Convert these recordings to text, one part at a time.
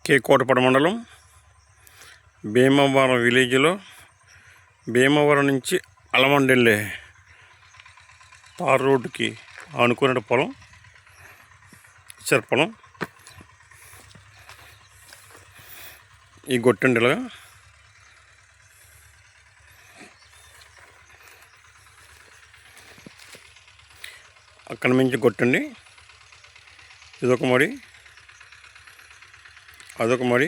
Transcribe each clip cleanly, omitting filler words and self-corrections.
కే కోటపాడు మండలం భీమవరం విలేజ్లో భీమవరం నుంచి అలమండ వెళ్ళే తార్ రోడ్డుకి ఆనుకునే పొలం పొలం. ఈ గొట్టండి ఇలాగా అక్కడి నుంచి గొట్టండి. ఇదొక మడి, అదొక మడి,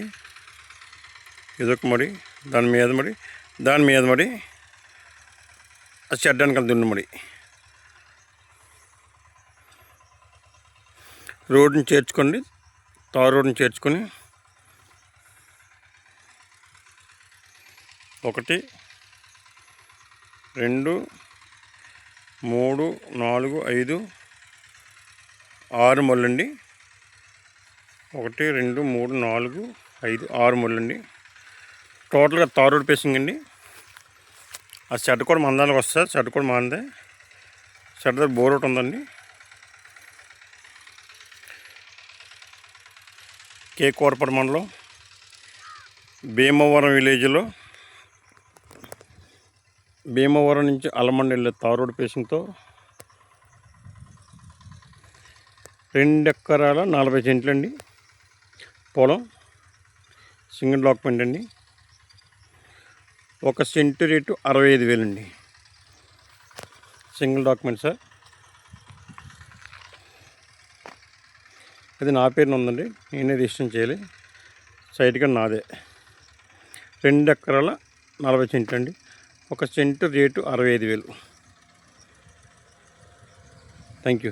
ఇదొక మడి, దాని మీద మడి, దాని మీద మడి, అది చెడ్డానికి దున్ని మడి. రోడ్డుని చేర్చుకోండి, తారు రోడ్డుని చేర్చుకొని 1 2 3 4 5 6 మొల్లండి. 1 2 3 4 5 6 మొల్లండి. టోటల్గా తార్ రోడ్ పేసింగ్ అండి. ఆ షెడ్ కూడా మందానికి వస్తుంది. షెడ్ కూడా మాందే. షెడ్ దగ్గర బోర్ ఒకటి ఉందండి. కే కోటపాడు మండలం భీమవరం విలేజ్లో భీమవరం నుంచి అలమండ వెళ్ళే తార్ రోడ్ పేసింగ్తో 2 ఎకరాల 40 సెంట్లు అండి పొలం. సింగిల్ డాక్యుమెంట్ అండి. 1 సెంటు రేటు 65,000 అండి. Single document sir. అది నా పేరున ఉందండి, నేనే రిజిస్టర్ చేయాలి. సైట్ కానీ నాదే. 2 ఎకరాల 40 సెంట్లు అండి. 1 సెంటు రేటు 65,000. Thank you.